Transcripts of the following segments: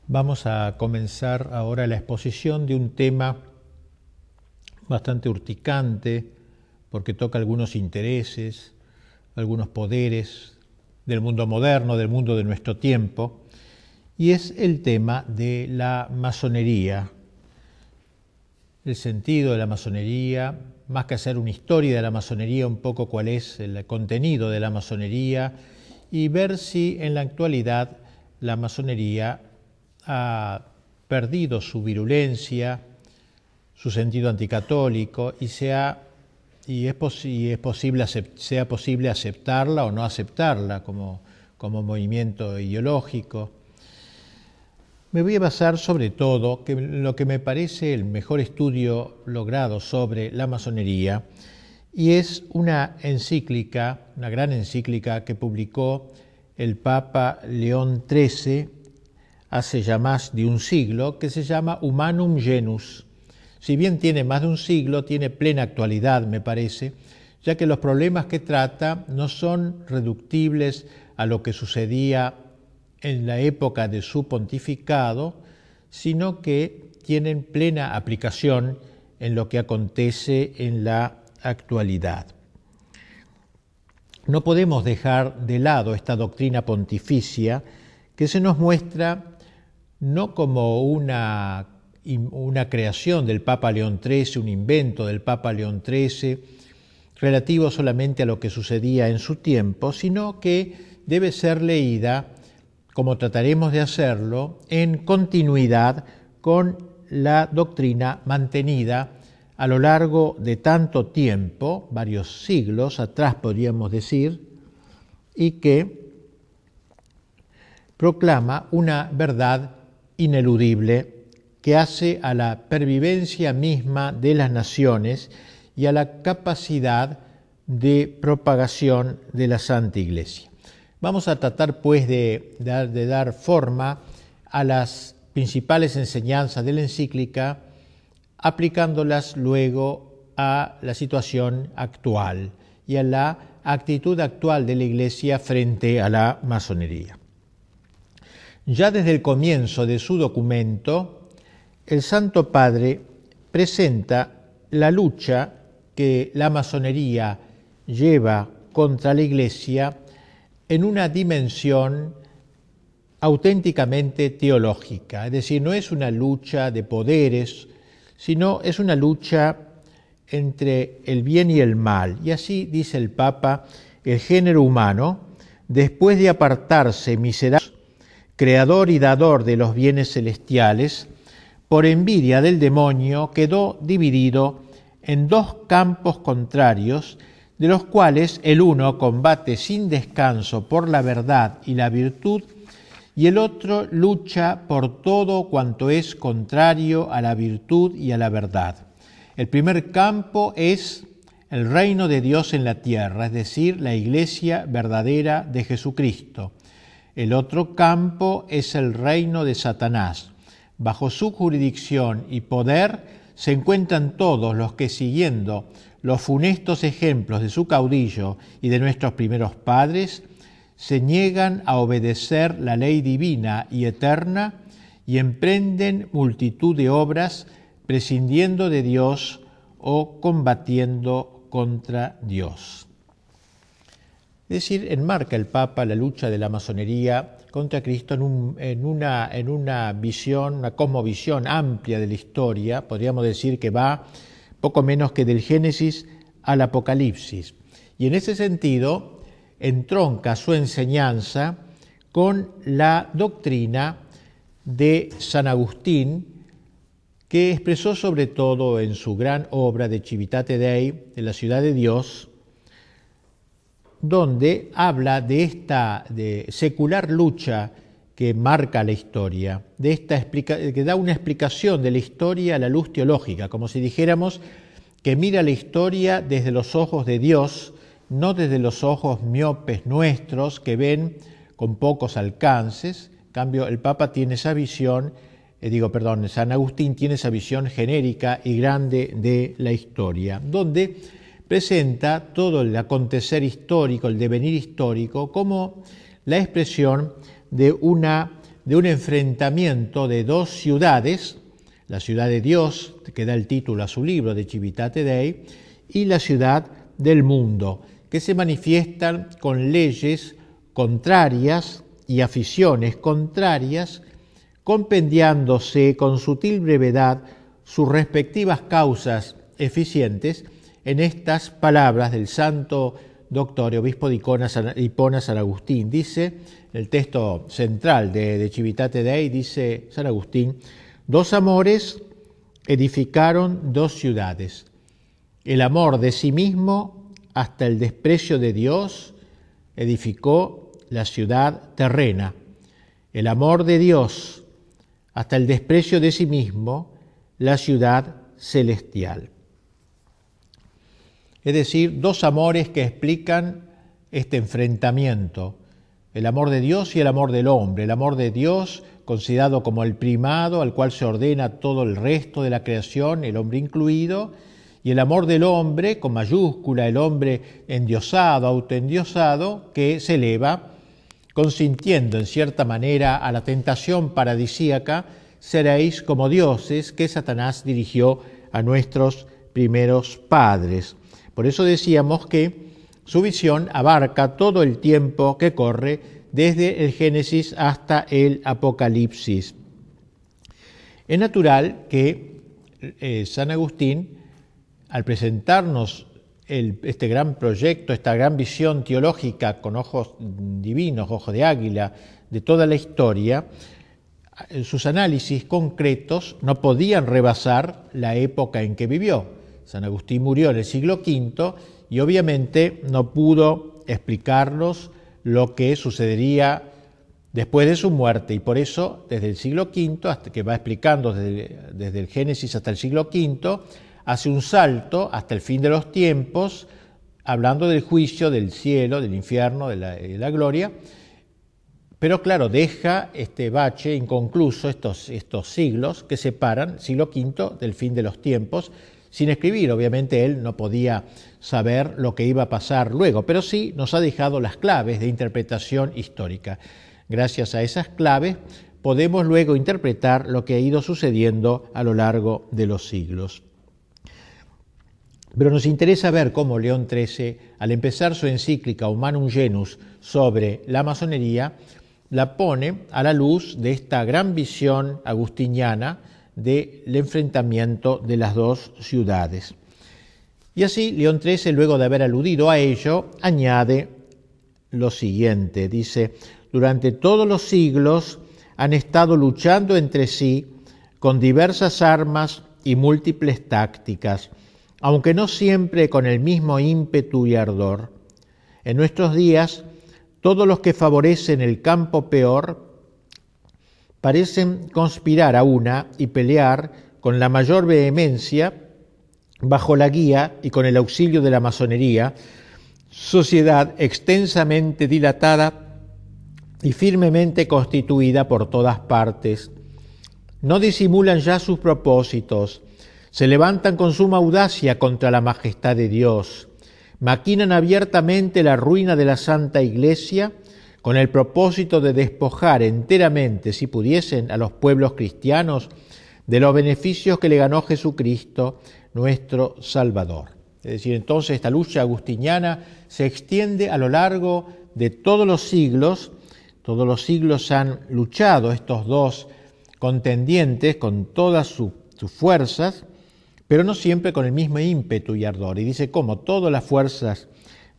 Vamos a comenzar ahora la exposición de un tema bastante urticante, porque toca algunos intereses, algunos poderes del mundo moderno, del mundo de nuestro tiempo, y es el tema de la masonería. El sentido de la masonería, más que hacer una historia de la masonería, un poco cuál es el contenido de la masonería, y ver si en la actualidad la masonería ha perdido su virulencia, su sentido anticatólico y sea posible aceptarla o no aceptarla como movimiento ideológico. Me voy a basar sobre todo en lo que me parece el mejor estudio logrado sobre la masonería, y es una encíclica, una gran encíclica que publicó el Papa León XIII hace ya más de un siglo, que se llama Humanum Genus. Si bien tiene más de un siglo, tiene plena actualidad, me parece, ya que los problemas que trata no son reductibles a lo que sucedía en la época de su pontificado, sino que tienen plena aplicación en lo que acontece en la actualidad. No podemos dejar de lado esta doctrina pontificia que se nos muestra no como una creación del Papa León XIII, un invento del Papa León XIII, relativo solamente a lo que sucedía en su tiempo, sino que debe ser leída, como trataremos de hacerlo, en continuidad con la doctrina mantenida a lo largo de tanto tiempo, varios siglos atrás podríamos decir, y que proclama una verdad ineludible que hace a la pervivencia misma de las naciones y a la capacidad de propagación de la Santa Iglesia. Vamos a tratar pues de dar forma a las principales enseñanzas de la encíclica, aplicándolas luego a la situación actual y a la actitud actual de la Iglesia frente a la masonería. Ya desde el comienzo de su documento, el Santo Padre presenta la lucha que la masonería lleva contra la Iglesia en una dimensión auténticamente teológica, es decir, no es una lucha de poderes, sino es una lucha entre el bien y el mal. Y así dice el Papa: el género humano, después de apartarse miserable, creador y dador de los bienes celestiales, por envidia del demonio quedó dividido en dos campos contrarios, de los cuales el uno combate sin descanso por la verdad y la virtud, y el otro lucha por todo cuanto es contrario a la virtud y a la verdad. El primer campo es el reino de Dios en la tierra, es decir, la Iglesia verdadera de Jesucristo. El otro campo es el reino de Satanás. Bajo su jurisdicción y poder se encuentran todos los que, siguiendo los funestos ejemplos de su caudillo y de nuestros primeros padres, se niegan a obedecer la ley divina y eterna y emprenden multitud de obras prescindiendo de Dios o combatiendo contra Dios. Es decir, enmarca el Papa la lucha de la masonería contra Cristo en una visión, una cosmovisión amplia de la historia. Podríamos decir que va poco menos que del Génesis al Apocalipsis. Y en ese sentido entronca su enseñanza con la doctrina de San Agustín, que expresó sobre todo en su gran obra de Civitate Dei, de la ciudad de Dios, donde habla de esta secular lucha que marca la historia, que da una explicación de la historia a la luz teológica, como si dijéramos que mira la historia desde los ojos de Dios, no desde los ojos miopes nuestros que ven con pocos alcances. En cambio, el Papa tiene esa visión, San Agustín tiene esa visión genérica y grande de la historia, donde presenta todo el acontecer histórico, el devenir histórico, como la expresión de un enfrentamiento de dos ciudades, la ciudad de Dios, que da el título a su libro de Civitate Dei, y la ciudad del mundo, que se manifiestan con leyes contrarias y aficiones contrarias, compendiándose con sutil brevedad sus respectivas causas eficientes en estas palabras del santo doctor y obispo de Hipona, San Agustín. Dice, el texto central de Civitate Dei, dice San Agustín: dos amores edificaron dos ciudades. El amor de sí mismo hasta el desprecio de Dios edificó la ciudad terrena. El amor de Dios hasta el desprecio de sí mismo, la ciudad celestial. Es decir, dos amores que explican este enfrentamiento, el amor de Dios y el amor del hombre. El amor de Dios, considerado como el primado, al cual se ordena todo el resto de la creación, el hombre incluido, y el amor del hombre, con mayúscula, el hombre endiosado, autoendiosado, que se eleva, consintiendo en cierta manera a la tentación paradisíaca: seréis como dioses, que Satanás dirigió a nuestros primeros padres. Por eso decíamos que su visión abarca todo el tiempo que corre desde el Génesis hasta el Apocalipsis. Es natural que San Agustín, al presentarnos este gran proyecto, esta gran visión teológica con ojos divinos, ojos de águila, de toda la historia, sus análisis concretos no podían rebasar la época en que vivió. San Agustín murió en el siglo V y obviamente no pudo explicarnos lo que sucedería después de su muerte, y por eso desde el siglo V, hasta que va explicando desde el Génesis hasta el siglo V, hace un salto hasta el fin de los tiempos, hablando del juicio, del cielo, del infierno, de la gloria, pero claro, deja este bache inconcluso, estos siglos que separan siglo V del fin de los tiempos, sin escribir. Obviamente él no podía saber lo que iba a pasar luego, pero sí nos ha dejado las claves de interpretación histórica. Gracias a esas claves podemos luego interpretar lo que ha ido sucediendo a lo largo de los siglos. Pero nos interesa ver cómo León XIII, al empezar su encíclica Humanum Genus sobre la masonería, la pone a la luz de esta gran visión agustiniana del enfrentamiento de las dos ciudades. Y así León XIII, luego de haber aludido a ello, añade lo siguiente, dice: durante todos los siglos han estado luchando entre sí con diversas armas y múltiples tácticas, aunque no siempre con el mismo ímpetu y ardor. En nuestros días, todos los que favorecen el campo peor parecen conspirar a una y pelear con la mayor vehemencia bajo la guía y con el auxilio de la masonería, sociedad extensamente dilatada y firmemente constituida por todas partes. No disimulan ya sus propósitos, se levantan con suma audacia contra la majestad de Dios, maquinan abiertamente la ruina de la Santa Iglesia, con el propósito de despojar enteramente, si pudiesen, a los pueblos cristianos de los beneficios que le ganó Jesucristo, nuestro Salvador. Es decir, entonces esta lucha agustiniana se extiende a lo largo de todos los siglos han luchado estos dos contendientes con todas sus fuerzas, pero no siempre con el mismo ímpetu y ardor. Y dice cómo todas las fuerzas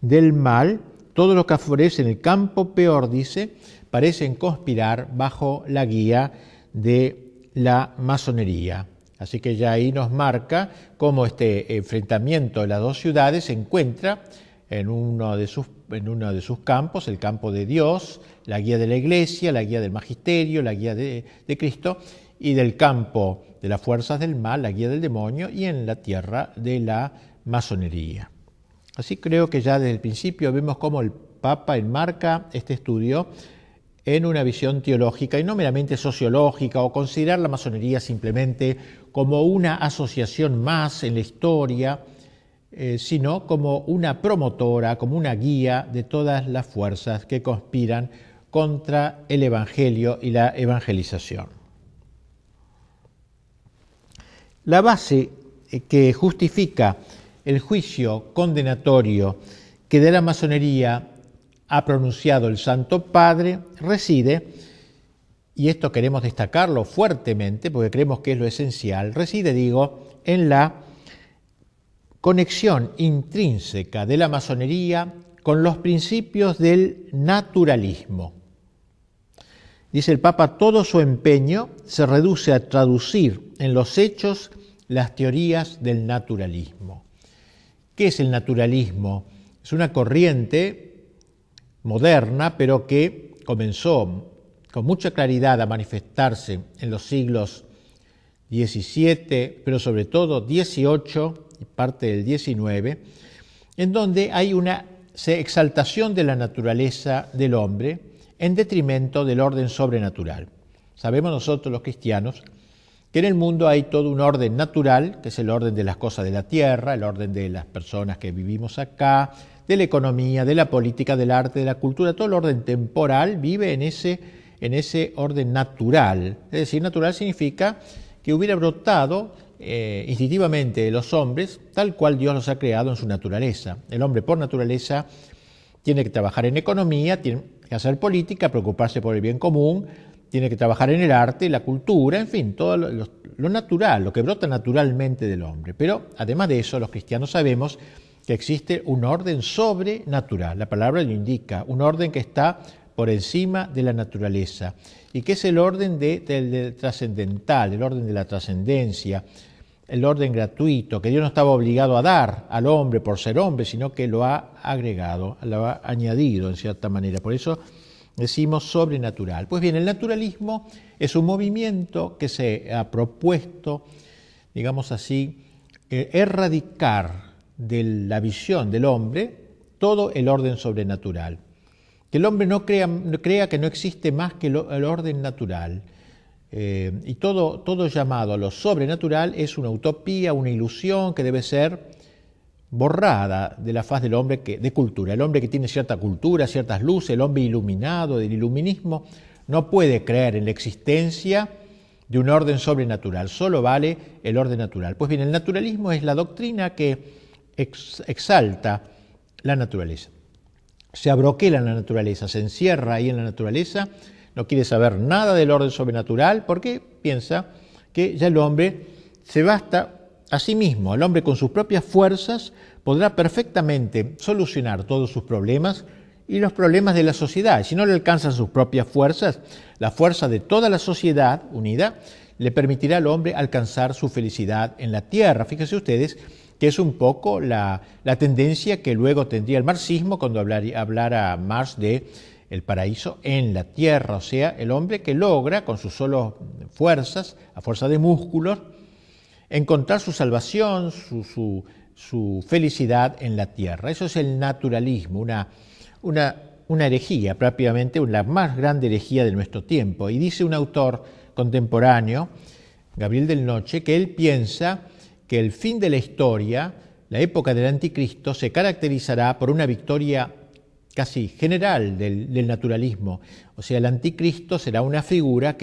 del mal, todo lo que favorece en el campo peor, dice, parecen conspirar bajo la guía de la masonería. Así que ya ahí nos marca cómo este enfrentamiento de las dos ciudades se encuentra en uno de sus campos, el campo de Dios, la guía de la Iglesia, la guía del Magisterio, la guía de Cristo, y del campo de las fuerzas del mal, la guía del demonio, y en la tierra de la masonería. Así creo que ya desde el principio vemos cómo el Papa enmarca este estudio en una visión teológica y no meramente sociológica, o considerar la masonería simplemente como una asociación más en la historia, sino como una promotora, como una guía de todas las fuerzas que conspiran contra el Evangelio y la evangelización. La base que justifica el juicio condenatorio que de la masonería ha pronunciado el Santo Padre reside, y esto queremos destacarlo fuertemente porque creemos que es lo esencial, reside, en la conexión intrínseca de la masonería con los principios del naturalismo. Dice el Papa, todo su empeño se reduce a traducir en los hechos las teorías del naturalismo. ¿Qué es el naturalismo? Es una corriente moderna, pero que comenzó con mucha claridad a manifestarse en los siglos XVII, pero sobre todo XVIII y parte del XIX, en donde hay una exaltación de la naturaleza del hombre en detrimento del orden sobrenatural. Sabemos nosotros los cristianos que en el mundo hay todo un orden natural, que es el orden de las cosas de la tierra, el orden de las personas que vivimos acá, de la economía, de la política, del arte, de la cultura, todo el orden temporal vive en ese orden natural. Es decir, natural significa que hubiera brotado instintivamente de los hombres tal cual Dios los ha creado en su naturaleza. El hombre por naturaleza tiene que trabajar en economía, tiene que hacer política, preocuparse por el bien común, tiene que trabajar en el arte, la cultura, en fin, todo lo natural, lo que brota naturalmente del hombre. Pero además de eso, los cristianos sabemos que existe un orden sobrenatural. La palabra lo indica, un orden que está por encima de la naturaleza y que es el orden del trascendental, el orden de la trascendencia, el orden gratuito, que Dios no estaba obligado a dar al hombre por ser hombre, sino que lo ha agregado, lo ha añadido en cierta manera. Por eso decimos sobrenatural. Pues bien, el naturalismo es un movimiento que se ha propuesto, digamos así, erradicar de la visión del hombre todo el orden sobrenatural. Que el hombre no crea que no existe más que el orden natural. Y todo llamado a lo sobrenatural es una utopía, una ilusión que debe ser borrada de la faz del hombre de cultura. El hombre que tiene cierta cultura, ciertas luces, el hombre iluminado del iluminismo, no puede creer en la existencia de un orden sobrenatural, solo vale el orden natural. Pues bien, el naturalismo es la doctrina que exalta la naturaleza. Se abroquela en la naturaleza, se encierra ahí en la naturaleza, no quiere saber nada del orden sobrenatural porque piensa que ya el hombre se basta a sí mismo. El hombre con sus propias fuerzas podrá perfectamente solucionar todos sus problemas y los problemas de la sociedad. Si no le alcanzan sus propias fuerzas, la fuerza de toda la sociedad unida le permitirá al hombre alcanzar su felicidad en la tierra. Fíjense ustedes que es un poco la tendencia que luego tendría el marxismo cuando hablara Marx de el paraíso en la tierra, o sea, el hombre que logra con sus solas fuerzas, a fuerza de músculos, encontrar su salvación, su felicidad en la tierra. Eso es el naturalismo, una herejía, propiamente la más grande herejía de nuestro tiempo. Y dice un autor contemporáneo, Gabriel del Noche, que él piensa que el fin de la historia, la época del anticristo, se caracterizará por una victoria casi general del naturalismo. O sea, el anticristo será una figura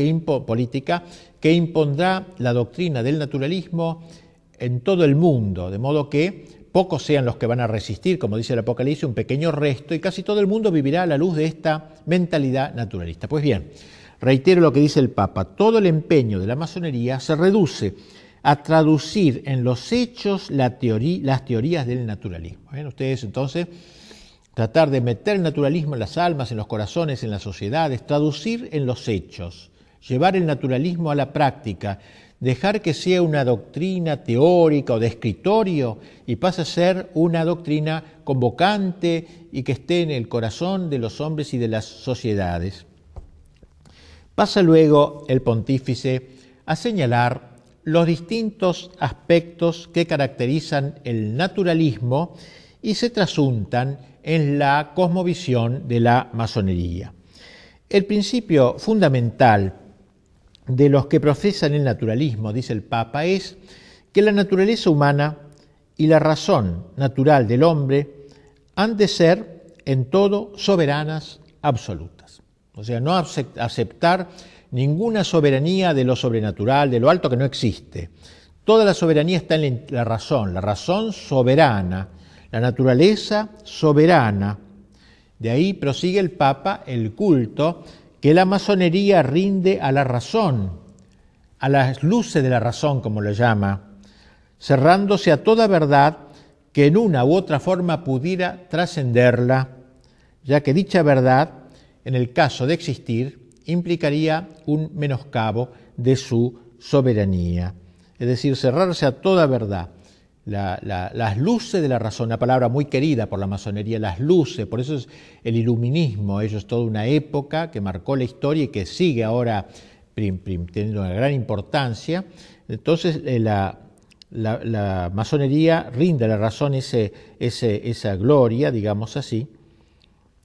política que impondrá la doctrina del naturalismo en todo el mundo, de modo que pocos sean los que van a resistir, como dice el Apocalipsis, un pequeño resto, y casi todo el mundo vivirá a la luz de esta mentalidad naturalista. Pues bien, reitero lo que dice el Papa, todo el empeño de la masonería se reduce a traducir en los hechos las teorías del naturalismo. ¿Ven ustedes entonces? Tratar de meter el naturalismo en las almas, en los corazones, en las sociedades, traducir en los hechos llevar el naturalismo a la práctica, dejar que sea una doctrina teórica o de escritorio y pase a ser una doctrina convocante y que esté en el corazón de los hombres y de las sociedades. Pasa luego el pontífice a señalar los distintos aspectos que caracterizan el naturalismo y se trasuntan en la cosmovisión de la masonería. El principio fundamental de los que profesan el naturalismo, dice el Papa, es que la naturaleza humana y la razón natural del hombre han de ser en todo soberanas absolutas. O sea, no aceptar ninguna soberanía de lo sobrenatural, de lo alto, que no existe. Toda la soberanía está en la razón soberana, la naturaleza soberana. De ahí prosigue el Papa el culto que la masonería rinde a la razón, a las luces de la razón, como lo llama, cerrándose a toda verdad que en una u otra forma pudiera trascenderla, ya que dicha verdad, en el caso de existir, implicaría un menoscabo de su soberanía. Es decir, cerrarse a toda verdad. Las luces de la razón, una palabra muy querida por la masonería, las luces, por eso es el iluminismo, ello es toda una época que marcó la historia y que sigue ahora teniendo una gran importancia. Entonces la masonería rinde a la razón esa gloria, digamos así,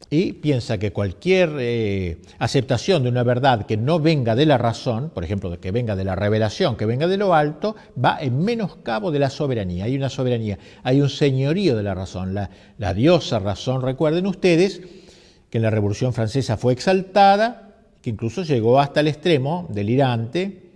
y piensa que cualquier aceptación de una verdad que no venga de la razón, por ejemplo, que venga de la revelación, que venga de lo alto, va en menoscabo de la soberanía. Hay una soberanía, hay un señorío de la razón. La diosa razón, recuerden ustedes que en la Revolución Francesa fue exaltada, que incluso llegó hasta el extremo delirante,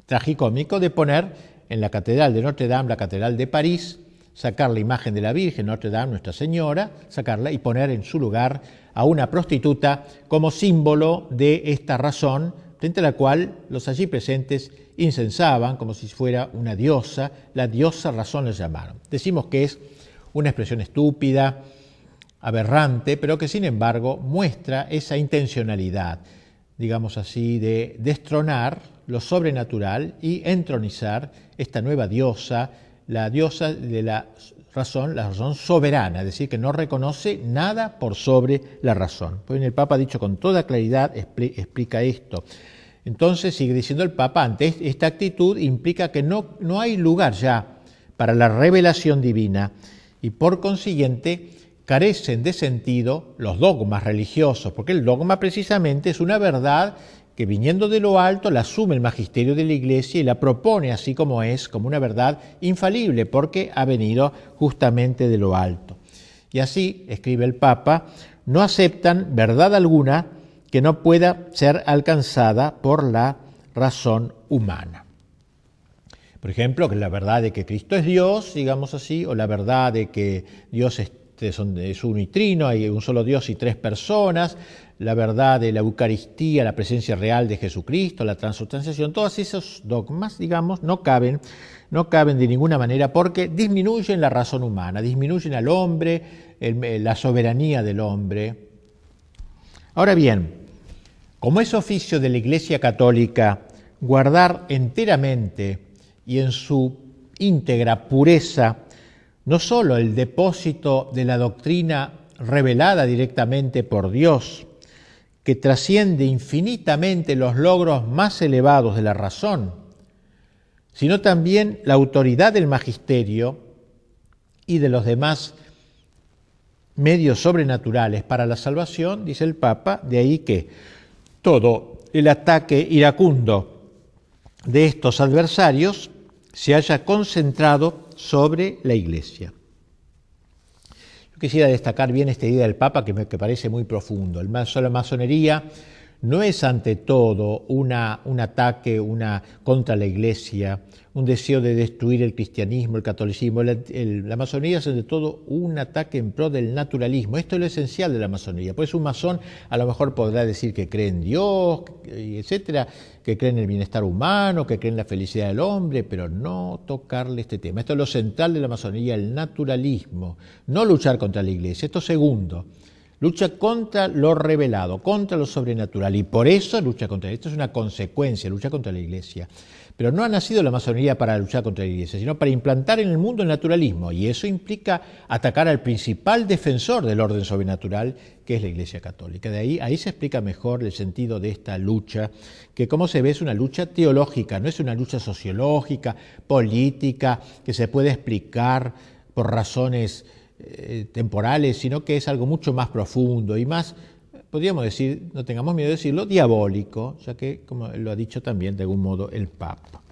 tragicómico, de poner en la Catedral de Notre Dame, la Catedral de París, sacar la imagen de la Virgen, Notre Dame, Nuestra Señora, sacarla y poner en su lugar a una prostituta como símbolo de esta razón, frente a la cual los allí presentes incensaban como si fuera una diosa, la diosa razón la llamaron. Decimos que es una expresión estúpida, aberrante, pero que sin embargo muestra esa intencionalidad, digamos así, de destronar lo sobrenatural y entronizar esta nueva diosa, la diosa de la razón soberana, es decir, que no reconoce nada por sobre la razón. Pues el Papa ha dicho con toda claridad, explica esto. Entonces, sigue diciendo el Papa, ante esta actitud implica que no hay lugar ya para la revelación divina y por consiguiente carecen de sentido los dogmas religiosos, porque el dogma precisamente es una verdad que viniendo de lo alto la asume el magisterio de la Iglesia y la propone así como es, como una verdad infalible, porque ha venido justamente de lo alto. Y así, escribe el Papa, no aceptan verdad alguna que no pueda ser alcanzada por la razón humana. Por ejemplo, que la verdad de que Cristo es Dios, digamos así, o la verdad de que Dios es uno y trino, hay un solo Dios y tres personas, la verdad de la Eucaristía, la presencia real de Jesucristo, la transubstanciación, todos esos dogmas, digamos, no caben de ninguna manera porque disminuyen la razón humana, disminuyen al hombre, la soberanía del hombre. Ahora bien, como es oficio de la Iglesia Católica guardar enteramente y en su íntegra pureza no sólo el depósito de la doctrina revelada directamente por Dios, que trasciende infinitamente los logros más elevados de la razón, sino también la autoridad del magisterio y de los demás medios sobrenaturales para la salvación, dice el Papa, de ahí que todo el ataque iracundo de estos adversarios se haya concentrado sobre la Iglesia. Yo quisiera destacar bien esta idea del Papa que me parece muy profundo. La masonería no es ante todo un ataque contra la Iglesia, un deseo de destruir el cristianismo, el catolicismo. La masonería es ante todo un ataque en pro del naturalismo. Esto es lo esencial de la masonería. Pues un masón a lo mejor podrá decir que cree en Dios, etcétera, que cree en el bienestar humano, que cree en la felicidad del hombre, pero no tocarle este tema. Esto es lo central de la masonería, el naturalismo, no luchar contra la Iglesia. Esto segundo. lucha contra lo revelado, contra lo sobrenatural, y por eso lucha contra. Esto es una consecuencia, lucha contra la Iglesia. Pero no ha nacido la masonería para luchar contra la Iglesia, sino para implantar en el mundo el naturalismo, y eso implica atacar al principal defensor del orden sobrenatural, que es la Iglesia Católica. De ahí se explica mejor el sentido de esta lucha, que como se ve es una lucha teológica, no es una lucha sociológica, política, que se puede explicar por razones temporales, sino que es algo mucho más profundo y más, podríamos decir, no tengamos miedo de decirlo, diabólico, ya que, como lo ha dicho también de algún modo el Papa.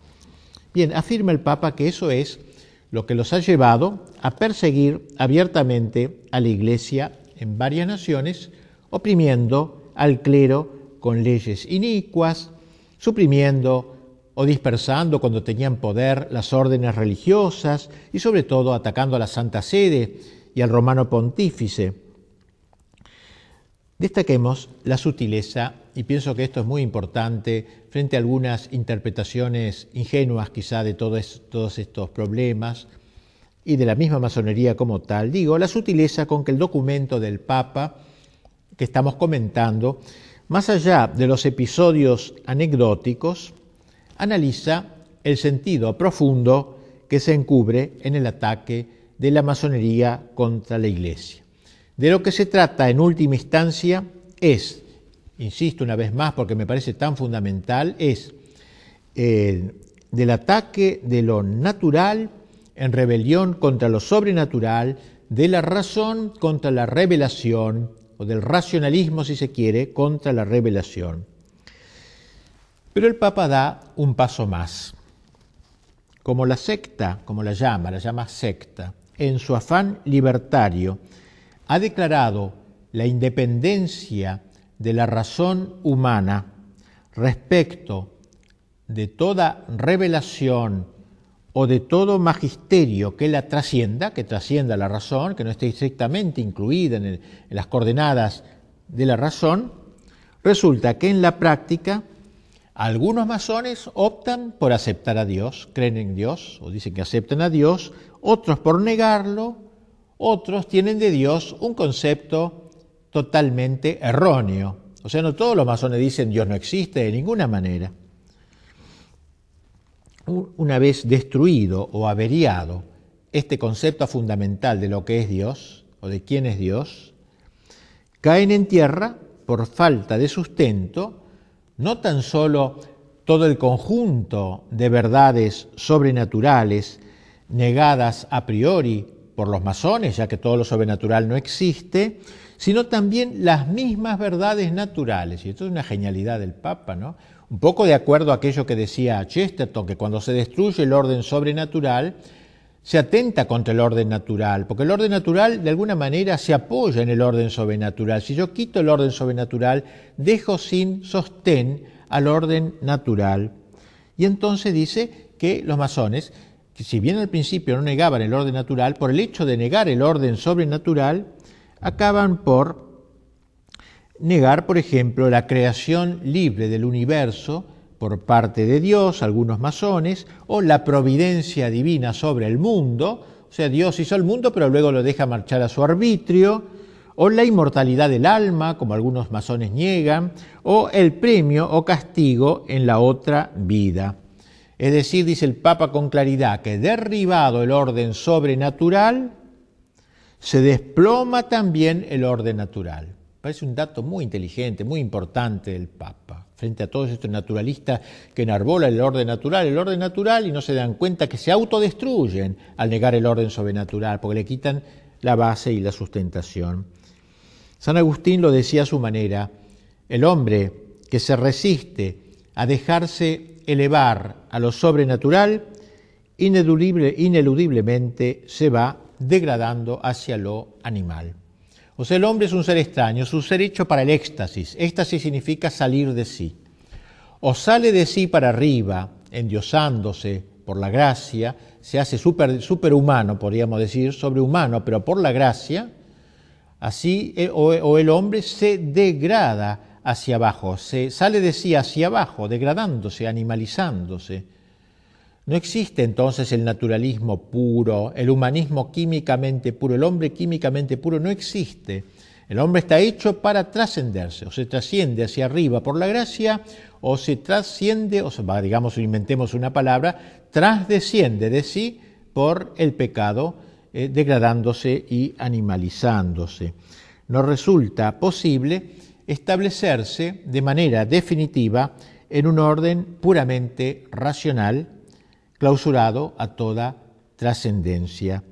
Bien, afirma el Papa que eso es lo que los ha llevado a perseguir abiertamente a la Iglesia en varias naciones, oprimiendo al clero con leyes inicuas, suprimiendo o dispersando cuando tenían poder las órdenes religiosas y sobre todo atacando a la Santa Sede y al Romano Pontífice. Destaquemos la sutileza, y pienso que esto es muy importante frente a algunas interpretaciones ingenuas quizá de todos estos problemas y de la misma masonería como tal. Digo, la sutileza con que el documento del Papa que estamos comentando, más allá de los episodios anecdóticos, analiza el sentido profundo que se encubre en el ataque de la masonería contra la Iglesia. De lo que se trata en última instancia es, insisto una vez más porque me parece tan fundamental, es del ataque de lo natural en rebelión contra lo sobrenatural, de la razón contra la revelación, o del racionalismo, si se quiere, contra la revelación. Pero el Papa da un paso más. Como la secta, como la llama secta, en su afán libertario, ha declarado la independencia de la razón humana respecto de toda revelación o de todo magisterio que la trascienda, que trascienda la razón, que no esté estrictamente incluida en las coordenadas de la razón, resulta que en la práctica algunos masones optan por aceptar a Dios, creen en Dios o dicen que aceptan a Dios, otros por negarlo, otros tienen de Dios un concepto totalmente erróneo. O sea, no todos los masones dicen Dios no existe de ninguna manera. Una vez destruido o averiado este concepto fundamental de lo que es Dios o de quién es Dios, caen en tierra por falta de sustento no tan solo todo el conjunto de verdades sobrenaturales negadas a priori por los masones, ya que todo lo sobrenatural no existe, sino también las mismas verdades naturales. Y esto es una genialidad del Papa, ¿no? Un poco de acuerdo a aquello que decía Chesterton, que cuando se destruye el orden sobrenatural, se atenta contra el orden natural, porque el orden natural de alguna manera se apoya en el orden sobrenatural. Si yo quito el orden sobrenatural, dejo sin sostén al orden natural. Y entonces dice que los masones, que si bien al principio no negaban el orden natural, por el hecho de negar el orden sobrenatural, acaban por negar, por ejemplo, la creación libre del universo por parte de Dios, algunos masones, o la providencia divina sobre el mundo, o sea, Dios hizo el mundo pero luego lo deja marchar a su arbitrio, o la inmortalidad del alma, como algunos masones niegan, o el premio o castigo en la otra vida. Es decir, dice el Papa con claridad, que derribado el orden sobrenatural, se desploma también el orden natural. Parece un dato muy inteligente, muy importante del Papa, frente a todos estos naturalistas que enarbolan el orden natural y no se dan cuenta que se autodestruyen al negar el orden sobrenatural, porque le quitan la base y la sustentación. San Agustín lo decía a su manera: el hombre que se resiste a dejarse elevar a lo sobrenatural, ineludiblemente se va degradando hacia lo animal. O sea, el hombre es un ser extraño, es un ser hecho para el éxtasis. Éxtasis significa salir de sí. O sale de sí para arriba, endiosándose por la gracia, se hace superhumano, podríamos decir, sobrehumano, pero por la gracia, así, o el hombre se degrada hacia abajo, se sale de sí hacia abajo, degradándose, animalizándose. No existe entonces el naturalismo puro, el humanismo químicamente puro, el hombre químicamente puro no existe. El hombre está hecho para trascenderse, o se trasciende hacia arriba por la gracia, o se trasciende, o sea, digamos, inventemos una palabra, trasdesciende de sí por el pecado, degradándose y animalizándose. No resulta posible establecerse de manera definitiva en un orden puramente racional, clausurado a toda trascendencia.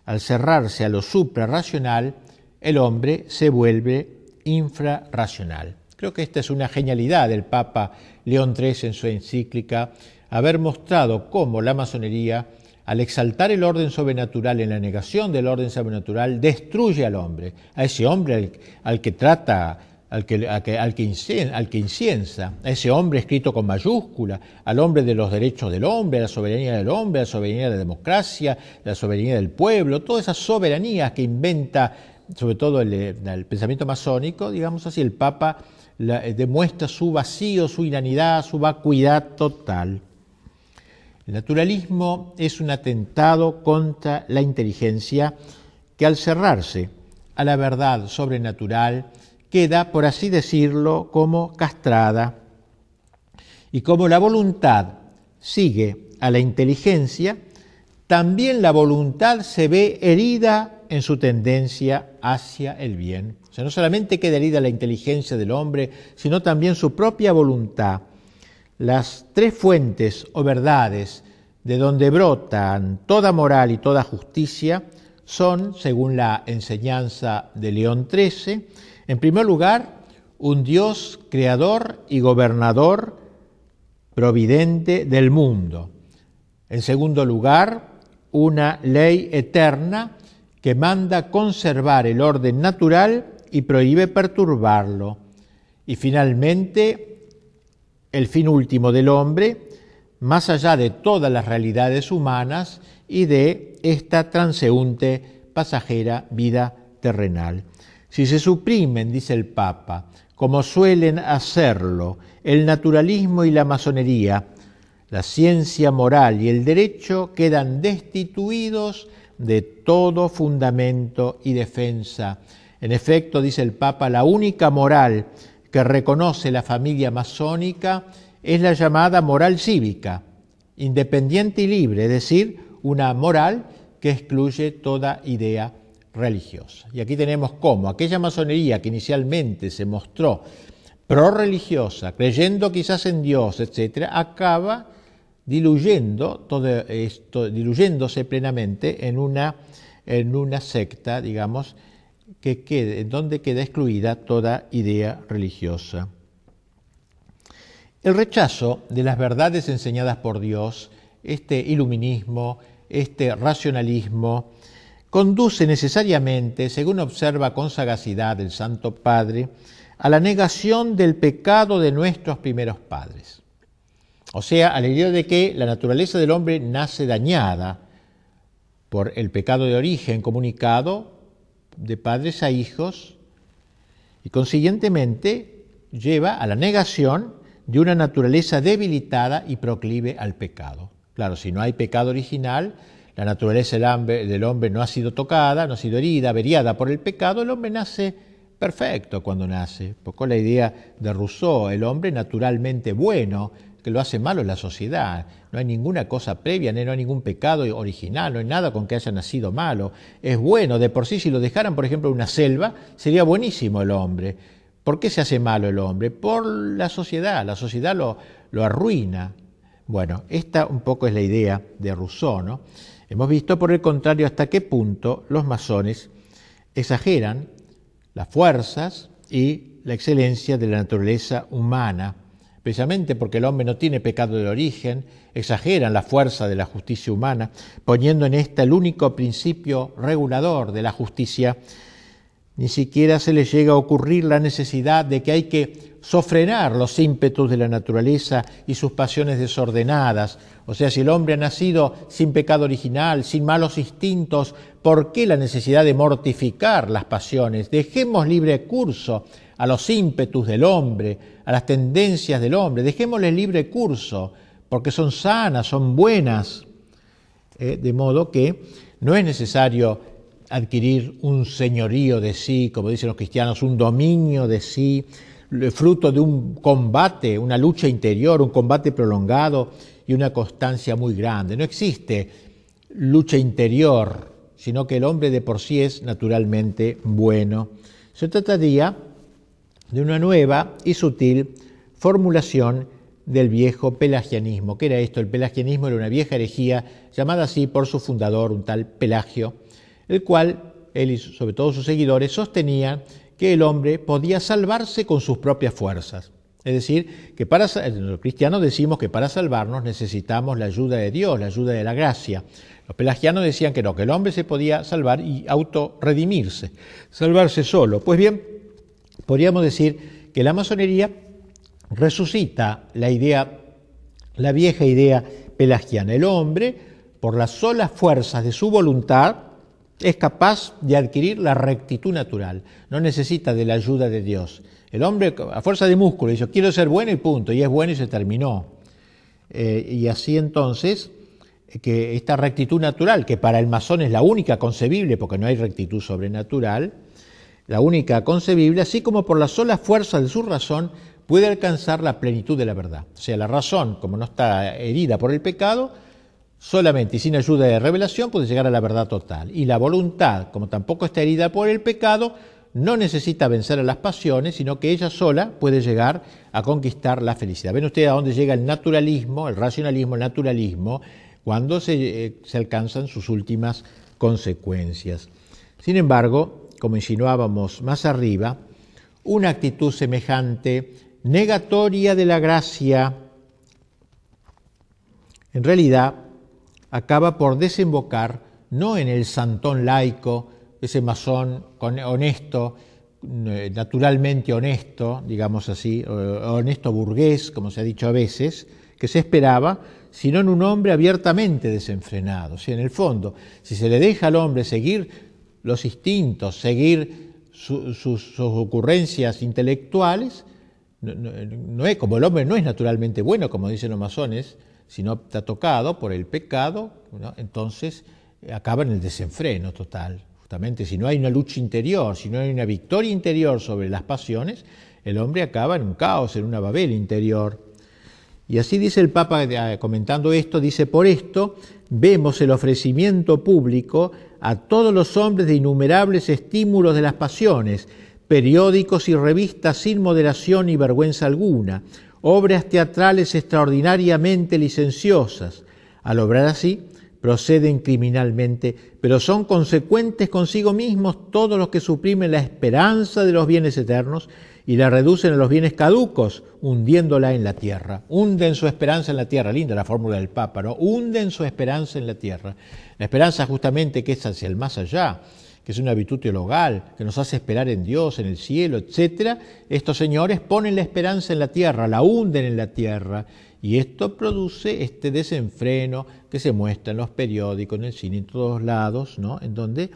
Al cerrarse a lo suprarracional, el hombre se vuelve infrarracional. Creo que esta es una genialidad del Papa León XIII en su encíclica, haber mostrado cómo la masonería, al exaltar el orden sobrenatural en la negación del orden sobrenatural, destruye al hombre, a ese hombre al que trata, al que inciensa, a ese hombre escrito con mayúscula, al hombre de los derechos del hombre, a la soberanía del hombre, a la soberanía de la democracia, a la soberanía del pueblo, todas esas soberanías que inventa, sobre todo el pensamiento masónico, digamos así, el Papa demuestra su vacío, su inanidad, su vacuidad total. El naturalismo es un atentado contra la inteligencia que al cerrarse a la verdad sobrenatural queda, por así decirlo, como castrada. Y como la voluntad sigue a la inteligencia, también la voluntad se ve herida en su tendencia hacia el bien. O sea, no solamente queda herida la inteligencia del hombre, sino también su propia voluntad. Las tres fuentes o verdades de donde brotan toda moral y toda justicia son, según la enseñanza de León XIII, en primer lugar, un Dios creador y gobernador providente del mundo. En segundo lugar, una ley eterna que manda conservar el orden natural y prohíbe perturbarlo. Y finalmente, el fin último del hombre, más allá de todas las realidades humanas y de esta transeúnte, pasajera vida terrenal. Si se suprimen, dice el Papa, como suelen hacerlo el naturalismo y la masonería, la ciencia moral y el derecho quedan destituidos de todo fundamento y defensa. En efecto, dice el Papa, la única moral que reconoce la familia masónica es la llamada moral cívica, independiente y libre, es decir, una moral que excluye toda idea religiosa. Y aquí tenemos cómo aquella masonería que inicialmente se mostró prorreligiosa, creyendo quizás en Dios, etc., acaba diluyendo todo esto, diluyéndose plenamente en una secta, digamos, donde queda excluida toda idea religiosa. El rechazo de las verdades enseñadas por Dios, este iluminismo, este racionalismo, conduce necesariamente, según observa con sagacidad el Santo Padre, a la negación del pecado de nuestros primeros padres. O sea, a la idea de que la naturaleza del hombre nace dañada por el pecado de origen comunicado de padres a hijos y consiguientemente lleva a la negación de una naturaleza debilitada y proclive al pecado. Claro, si no hay pecado original, la naturaleza del hombre no ha sido tocada, no ha sido herida, averiada por el pecado, el hombre nace perfecto cuando nace. Poco la idea de Rousseau, el hombre naturalmente bueno, que lo hace malo es la sociedad. No hay ninguna cosa previa, no hay ningún pecado original, no hay nada con que haya nacido malo. Es bueno, de por sí, si lo dejaran, por ejemplo, en una selva, sería buenísimo el hombre. ¿Por qué se hace malo el hombre? Por la sociedad lo arruina. Bueno, esta un poco es la idea de Rousseau, ¿no? Hemos visto, por el contrario, hasta qué punto los masones exageran las fuerzas y la excelencia de la naturaleza humana. Precisamente porque el hombre no tiene pecado de origen, exageran la fuerza de la justicia humana, poniendo en esta el único principio regulador de la justicia. Ni siquiera se les llega a ocurrir la necesidad de que hay que sofrenar los ímpetus de la naturaleza y sus pasiones desordenadas. O sea, si el hombre ha nacido sin pecado original, sin malos instintos, ¿por qué la necesidad de mortificar las pasiones? Dejemos libre curso a los ímpetus del hombre, a las tendencias del hombre, dejémosles libre curso, porque son sanas, son buenas, de modo que no es necesario adquirir un señorío de sí, como dicen los cristianos, un dominio de sí, fruto de un combate, una lucha interior, un combate prolongado y una constancia muy grande. No existe lucha interior, sino que el hombre de por sí es naturalmente bueno. Se trataría de una nueva y sutil formulación del viejo pelagianismo. ¿Qué era esto? El pelagianismo era una vieja herejía llamada así por su fundador, un tal Pelagio, el cual él y sobre todo sus seguidores sostenían que el hombre podía salvarse con sus propias fuerzas. Es decir, que los cristianos decimos que para salvarnos necesitamos la ayuda de Dios, la ayuda de la gracia. Los pelagianos decían que no, que el hombre se podía salvar y autorredimirse, salvarse solo. Pues bien, podríamos decir que la masonería resucita la vieja idea pelagiana. El hombre, por las solas fuerzas de su voluntad, es capaz de adquirir la rectitud natural. No necesita de la ayuda de Dios. El hombre, a fuerza de músculo, dice, quiero ser bueno y punto, y es bueno y se terminó. Y así entonces, que esta rectitud natural, que para el masón es la única concebible, porque no hay rectitud sobrenatural, la única concebible, así como por las solas fuerzas de su razón, puede alcanzar la plenitud de la verdad. O sea, la razón, como no está herida por el pecado, solamente y sin ayuda de revelación puede llegar a la verdad total. Y la voluntad, como tampoco está herida por el pecado, no necesita vencer a las pasiones, sino que ella sola puede llegar a conquistar la felicidad. ¿Ven ustedes a dónde llega el naturalismo, el racionalismo, el naturalismo, cuando se alcanzan sus últimas consecuencias? Sin embargo, como insinuábamos más arriba, una actitud semejante, negatoria de la gracia, en realidad acaba por desembocar no en el santón laico, ese masón honesto, naturalmente honesto, digamos así, honesto burgués, como se ha dicho a veces, que se esperaba, sino en un hombre abiertamente desenfrenado. O sea, en el fondo, si se le deja al hombre seguir los instintos, seguir sus ocurrencias intelectuales, no es, como el hombre no es naturalmente bueno, como dicen los masones, sino está tocado por el pecado, ¿no? Entonces acaba en el desenfreno total. Justamente, si no hay una lucha interior, si no hay una victoria interior sobre las pasiones, el hombre acaba en un caos, en una Babel interior. Y así dice el Papa, comentando esto, dice, por esto vemos el ofrecimiento público a todos los hombres de innumerables estímulos de las pasiones, periódicos y revistas sin moderación ni vergüenza alguna, obras teatrales extraordinariamente licenciosas. Al obrar así, proceden criminalmente, pero son consecuentes consigo mismos todos los que suprimen la esperanza de los bienes eternos y la reducen a los bienes caducos, hundiéndola en la tierra. Hunden su esperanza en la tierra. Linda la fórmula del Papa, ¿no? Hunden su esperanza en la tierra. La esperanza justamente que es hacia el más allá, que es una virtud teologal, que nos hace esperar en Dios, en el cielo, etc. Estos señores ponen la esperanza en la tierra, la hunden en la tierra, y esto produce este desenfreno que se muestra en los periódicos, en el cine, en todos lados, ¿no? En donde,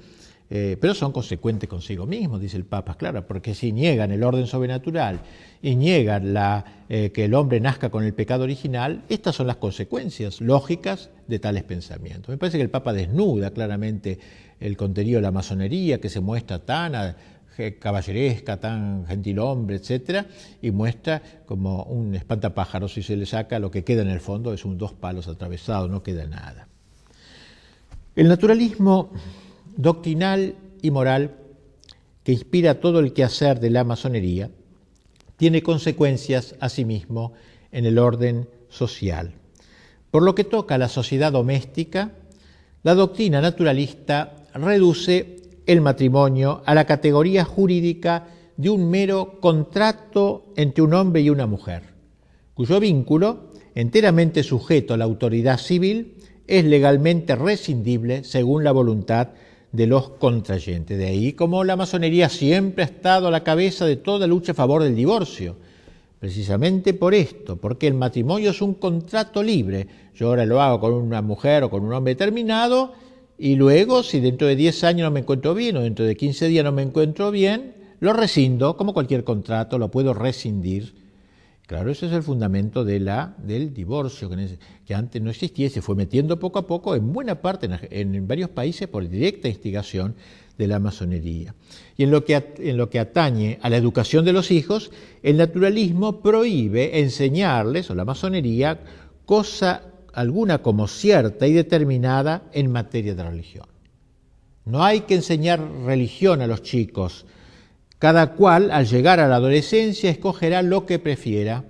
pero son consecuentes consigo mismos, dice el Papa, claro, porque si niegan el orden sobrenatural y niegan que el hombre nazca con el pecado original, estas son las consecuencias lógicas de tales pensamientos. Me parece que el Papa desnuda claramente el contenido de la masonería, que se muestra tan caballeresca, tan gentilhombre, etcétera, y muestra como un espantapájaros. Si se le saca, lo que queda en el fondo es dos palos atravesados, no queda nada. El naturalismo doctrinal y moral que inspira todo el quehacer de la masonería tiene consecuencias asimismo en el orden social. Por lo que toca a la sociedad doméstica, la doctrina naturalista reduce el matrimonio a la categoría jurídica de un mero contrato entre un hombre y una mujer, cuyo vínculo, enteramente sujeto a la autoridad civil, es legalmente rescindible según la voluntad de los contrayentes. De ahí como la masonería siempre ha estado a la cabeza de toda lucha a favor del divorcio, precisamente por esto, porque el matrimonio es un contrato libre. Yo ahora lo hago con una mujer o con un hombre determinado, y luego, si dentro de 10 años no me encuentro bien o dentro de 15 días no me encuentro bien, lo rescindo, como cualquier contrato, lo puedo rescindir. Claro, ese es el fundamento del divorcio, que antes no existía y se fue metiendo poco a poco en buena parte, en varios países, por directa instigación de la masonería. Y en lo que atañe a la educación de los hijos, el naturalismo prohíbe enseñarles, o la masonería, cosa alguna como cierta y determinada en materia de religión. No hay que enseñar religión a los chicos. Cada cual, al llegar a la adolescencia, escogerá lo que prefiera.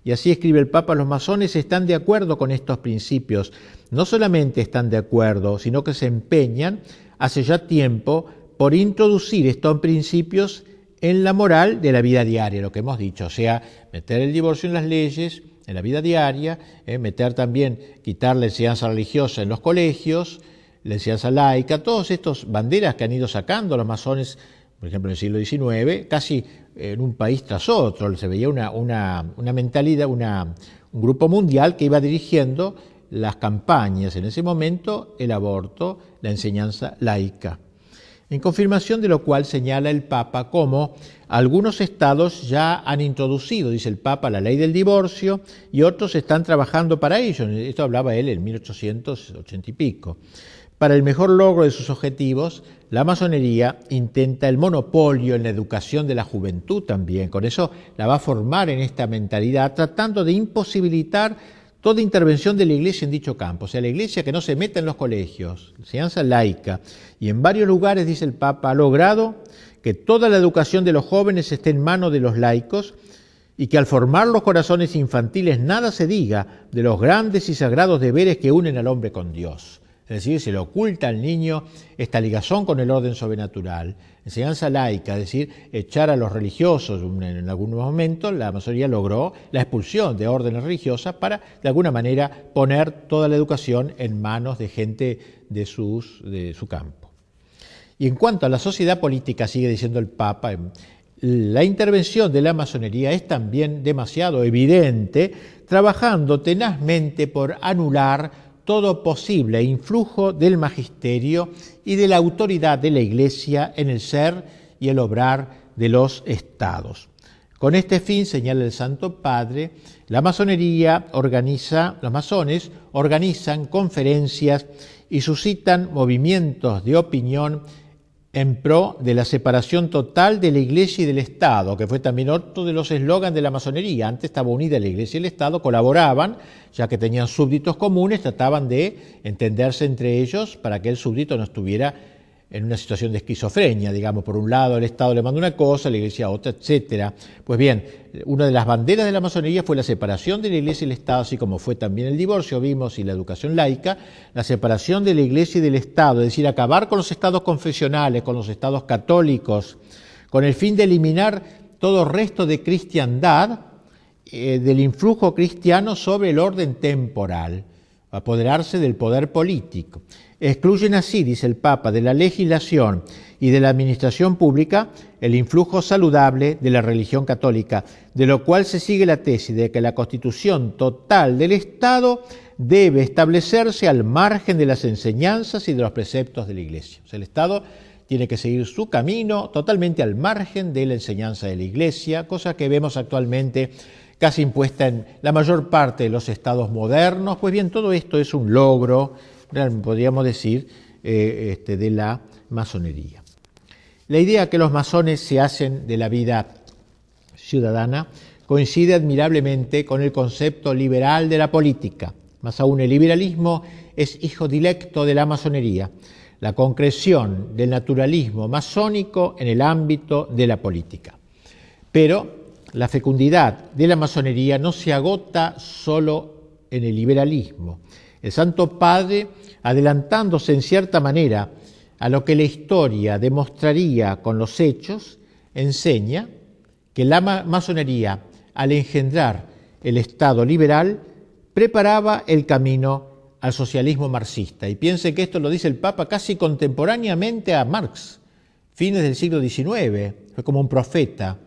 Y así escribe el Papa: los masones están de acuerdo con estos principios. No solamente están de acuerdo, sino que se empeñan hace ya tiempo por introducir estos principios en la moral de la vida diaria, lo que hemos dicho, o sea, meter el divorcio en las leyes, en la vida diaria, meter también, quitar la enseñanza religiosa en los colegios, la enseñanza laica, todas estas banderas que han ido sacando los masones, por ejemplo en el siglo XIX, casi en un país tras otro, se veía una mentalidad, un grupo mundial que iba dirigiendo las campañas, en ese momento el aborto, la enseñanza laica. En confirmación de lo cual señala el Papa cómo algunos estados ya han introducido, dice el Papa, la ley del divorcio y otros están trabajando para ello. Esto hablaba él en 1880 y pico. Para el mejor logro de sus objetivos, la masonería intenta el monopolio en la educación de la juventud también. Con eso la va a formar en esta mentalidad, tratando de imposibilitar toda intervención de la Iglesia en dicho campo. O sea, la Iglesia que no se meta en los colegios, enseñanza laica. Y en varios lugares, dice el Papa, ha logrado que toda la educación de los jóvenes esté en manos de los laicos y que al formar los corazones infantiles nada se diga de los grandes y sagrados deberes que unen al hombre con Dios. Es decir, se le oculta al niño esta ligazón con el orden sobrenatural. Enseñanza laica, es decir, echar a los religiosos. En algunos momentos la masonería logró la expulsión de órdenes religiosas para, de alguna manera, poner toda la educación en manos de gente de su campo. Y en cuanto a la sociedad política, sigue diciendo el Papa, la intervención de la masonería es también demasiado evidente, trabajando tenazmente por anular todo posible influjo del magisterio y de la autoridad de la Iglesia en el ser y el obrar de los estados. Con este fin, señala el Santo Padre, los masones organizan conferencias y suscitan movimientos de opinión en pro de la separación total de la Iglesia y del Estado, que fue también otro de los eslogans de la masonería. Antes estaba unida la Iglesia y el Estado, colaboraban, ya que tenían súbditos comunes, trataban de entenderse entre ellos para que el súbdito no estuviera en una situación de esquizofrenia, digamos, por un lado el Estado le manda una cosa, la Iglesia otra, etc. Pues bien, una de las banderas de la masonería fue la separación de la Iglesia y el Estado, así como fue también el divorcio, vimos, y la educación laica, la separación de la Iglesia y del Estado, es decir, acabar con los estados confesionales, con los estados católicos, con el fin de eliminar todo resto de cristiandad, del influjo cristiano sobre el orden temporal, apoderarse del poder político. Excluyen así, dice el Papa, de la legislación y de la administración pública el influjo saludable de la religión católica, de lo cual se sigue la tesis de que la constitución total del Estado debe establecerse al margen de las enseñanzas y de los preceptos de la Iglesia. O sea, el Estado tiene que seguir su camino totalmente al margen de la enseñanza de la Iglesia, cosa que vemos actualmente casi impuesta en la mayor parte de los estados modernos. Pues bien, todo esto es un logro, podríamos decir, de la masonería. La idea que los masones se hacen de la vida ciudadana coincide admirablemente con el concepto liberal de la política. Más aún, el liberalismo es hijo directo de la masonería, la concreción del naturalismo masónico en el ámbito de la política. Pero la fecundidad de la masonería no se agota solo en el liberalismo. El Santo Padre, adelantándose en cierta manera a lo que la historia demostraría con los hechos, enseña que la masonería, al engendrar el Estado liberal, preparaba el camino al socialismo marxista. Y piense que esto lo dice el Papa casi contemporáneamente a Marx, fines del siglo XIX, fue como un profeta.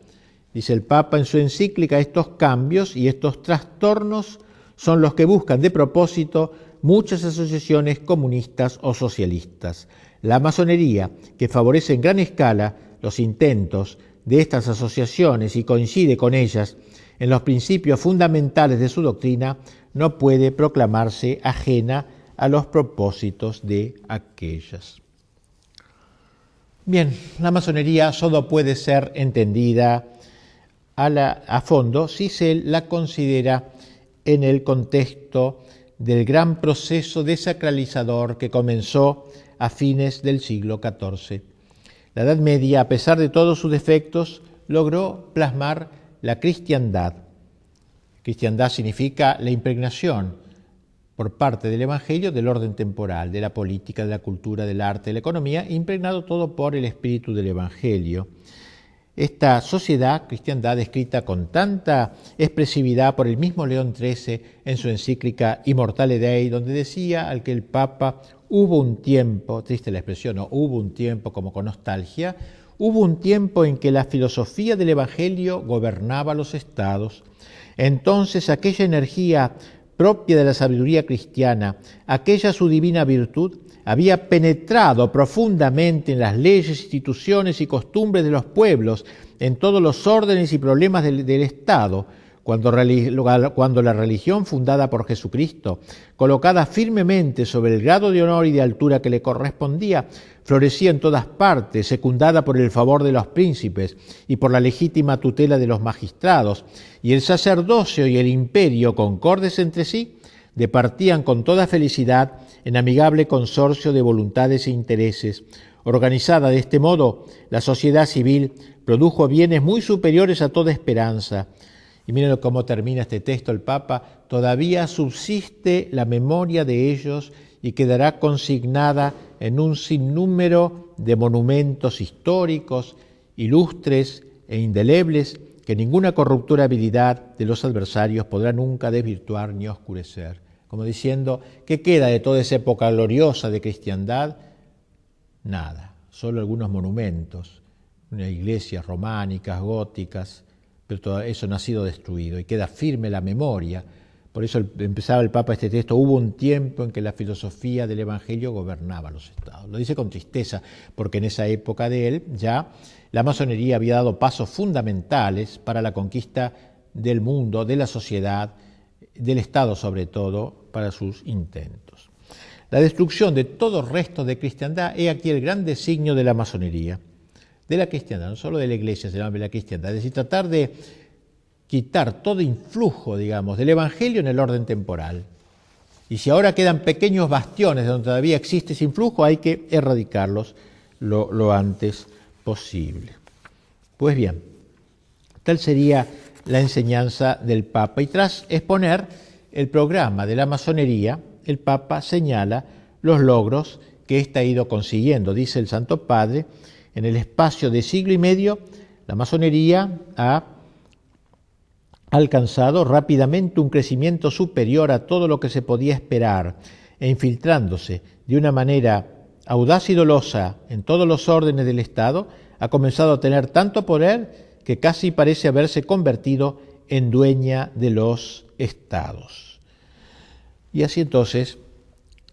Dice el Papa en su encíclica: estos cambios y estos trastornos son los que buscan de propósito muchas asociaciones comunistas o socialistas. La masonería, que favorece en gran escala los intentos de estas asociaciones y coincide con ellas en los principios fundamentales de su doctrina, no puede proclamarse ajena a los propósitos de aquellas. Bien, la masonería solo puede ser entendida a fondo si se la considera en el contexto del gran proceso desacralizador que comenzó a fines del siglo XIV. La Edad Media, a pesar de todos sus defectos, logró plasmar la cristiandad. Cristiandad significa la impregnación por parte del Evangelio del orden temporal, de la política, de la cultura, del arte, de la economía, impregnado todo por el espíritu del Evangelio. Esta sociedad, cristiandad, descrita con tanta expresividad por el mismo León XIII en su encíclica Immortale Dei, donde decía al que el Papa, hubo un tiempo, triste la expresión, no, hubo un tiempo como con nostalgia, hubo un tiempo en que la filosofía del Evangelio gobernaba los estados. Entonces aquella energía propia de la sabiduría cristiana, aquella su divina virtud, había penetrado profundamente en las leyes, instituciones y costumbres de los pueblos, en todos los órdenes y problemas del Estado, cuando la religión fundada por Jesucristo, colocada firmemente sobre el grado de honor y de altura que le correspondía, florecía en todas partes, secundada por el favor de los príncipes y por la legítima tutela de los magistrados, y el sacerdocio y el imperio, concordes entre sí, departían con toda felicidad en amigable consorcio de voluntades e intereses. Organizada de este modo, la sociedad civil produjo bienes muy superiores a toda esperanza. Y miren cómo termina este texto el Papa: todavía subsiste la memoria de ellos y quedará consignada en un sinnúmero de monumentos históricos, ilustres e indelebles, que ninguna corrupturabilidad de los adversarios podrá nunca desvirtuar ni oscurecer. Como diciendo, ¿qué queda de toda esa época gloriosa de cristiandad? Nada, solo algunos monumentos, iglesias románicas, góticas, pero todo eso no ha sido destruido y queda firme la memoria. Por eso empezaba el Papa este texto: hubo un tiempo en que la filosofía del Evangelio gobernaba los estados. Lo dice con tristeza, porque en esa época de él ya la masonería había dado pasos fundamentales para la conquista del mundo, de la sociedad, del Estado sobre todo, para sus intentos. La destrucción de todo resto de cristiandad es aquí el gran designio de la masonería, de la cristiandad, no solo de la iglesia, sino de la cristiandad. Es decir, tratar de quitar todo influjo, digamos, del Evangelio en el orden temporal. Y si ahora quedan pequeños bastiones donde todavía existe ese influjo, hay que erradicarlos lo antes posible. Pues bien, tal sería la enseñanza del Papa. Y tras exponer el programa de la masonería, el Papa señala los logros que ésta ha ido consiguiendo. Dice el Santo Padre: en el espacio de siglo y medio, la masonería ha alcanzado rápidamente un crecimiento superior a todo lo que se podía esperar, e infiltrándose de una manera audaz y dolosa en todos los órdenes del Estado, ha comenzado a tener tanto poder que casi parece haberse convertido en dueña de los estados. Y así entonces,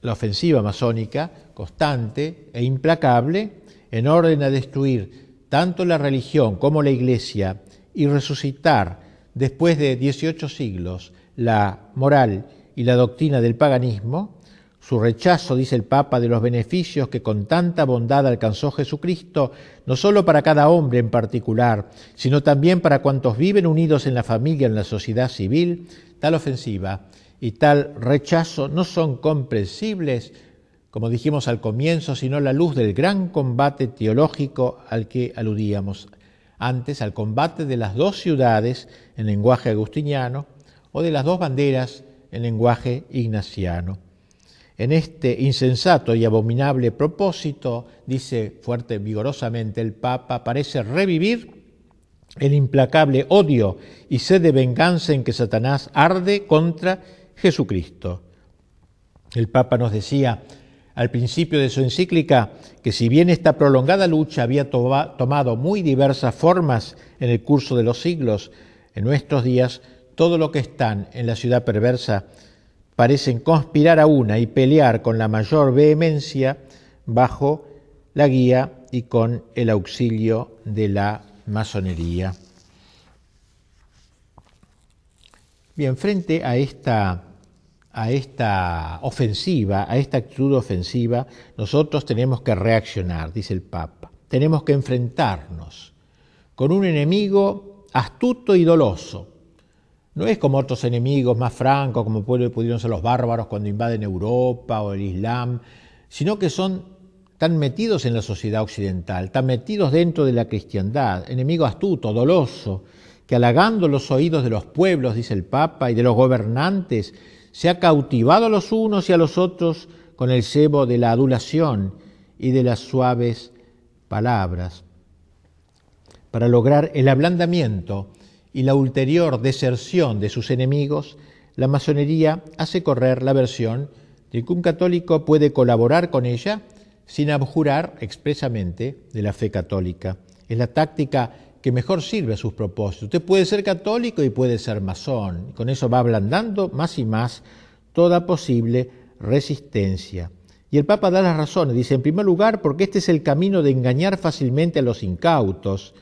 la ofensiva masónica, constante e implacable, en orden a destruir tanto la religión como la Iglesia y resucitar después de 18 siglos la moral y la doctrina del paganismo, su rechazo, dice el Papa, de los beneficios que con tanta bondad alcanzó Jesucristo, no solo para cada hombre en particular, sino también para cuantos viven unidos en la familia, en la sociedad civil, tal ofensiva y tal rechazo no son comprensibles, como dijimos al comienzo, sino la luz del gran combate teológico al que aludíamos antes, al combate de las dos ciudades en lenguaje agustiniano o de las dos banderas en lenguaje ignaciano. En este insensato y abominable propósito, dice fuerte, vigorosamente el Papa, parece revivir el implacable odio y sed de venganza en que Satanás arde contra Jesucristo. El Papa nos decía al principio de su encíclica que si bien esta prolongada lucha había tomado muy diversas formas en el curso de los siglos, en nuestros días todo lo que están en la ciudad perversa parecen conspirar a una y pelear con la mayor vehemencia bajo la guía y con el auxilio de la masonería. Bien, frente a esta ofensiva, a esta actitud ofensiva, nosotros tenemos que reaccionar, dice el Papa. Tenemos que enfrentarnos con un enemigo astuto y doloso. No es como otros enemigos más francos, como pudieron ser los bárbaros cuando invaden Europa o el Islam, sino que son tan metidos en la sociedad occidental, tan metidos dentro de la cristiandad, enemigo astuto, doloso, que halagando los oídos de los pueblos, dice el Papa, y de los gobernantes, se ha cautivado a los unos y a los otros con el cebo de la adulación y de las suaves palabras. Para lograr el ablandamiento y la ulterior deserción de sus enemigos, la masonería hace correr la versión de que un católico puede colaborar con ella sin abjurar expresamente de la fe católica. Es la táctica que mejor sirve a sus propósitos. Usted puede ser católico y puede ser masón. Con eso va ablandando más y más toda posible resistencia. Y el Papa da las razones. Dice, en primer lugar, porque este es el camino de engañar fácilmente a los incautos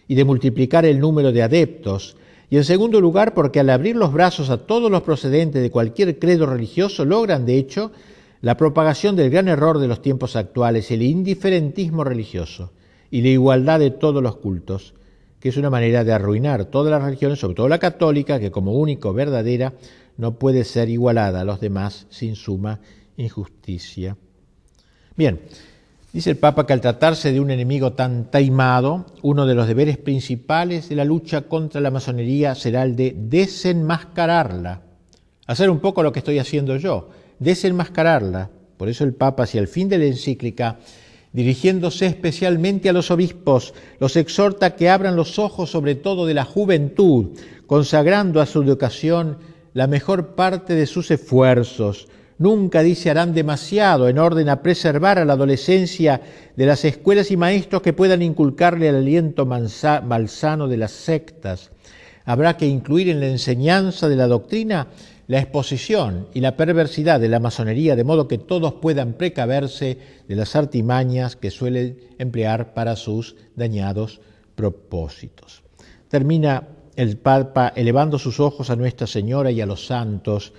y de multiplicar el número de adeptos. Y en segundo lugar, porque al abrir los brazos a todos los procedentes de cualquier credo religioso, logran, de hecho, la propagación del gran error de los tiempos actuales, el indiferentismo religioso y la igualdad de todos los cultos, que es una manera de arruinar todas las religiones, sobre todo la católica, que como único verdadera no puede ser igualada a los demás sin suma injusticia. Bien, dice el Papa que al tratarse de un enemigo tan taimado, uno de los deberes principales de la lucha contra la masonería será el de desenmascararla, hacer un poco lo que estoy haciendo yo, desenmascararla. Por eso el Papa, hacia el fin de la encíclica, dirigiéndose especialmente a los obispos, los exhorta a que abran los ojos sobre todo de la juventud, consagrando a su educación la mejor parte de sus esfuerzos. Nunca, dice, harán demasiado en orden a preservar a la adolescencia de las escuelas y maestros que puedan inculcarle el aliento malsano de las sectas. Habrá que incluir en la enseñanza de la doctrina la exposición y la perversidad de la masonería, de modo que todos puedan precaverse de las artimañas que suelen emplear para sus dañados propósitos. Termina el Papa elevando sus ojos a Nuestra Señora y a los santos.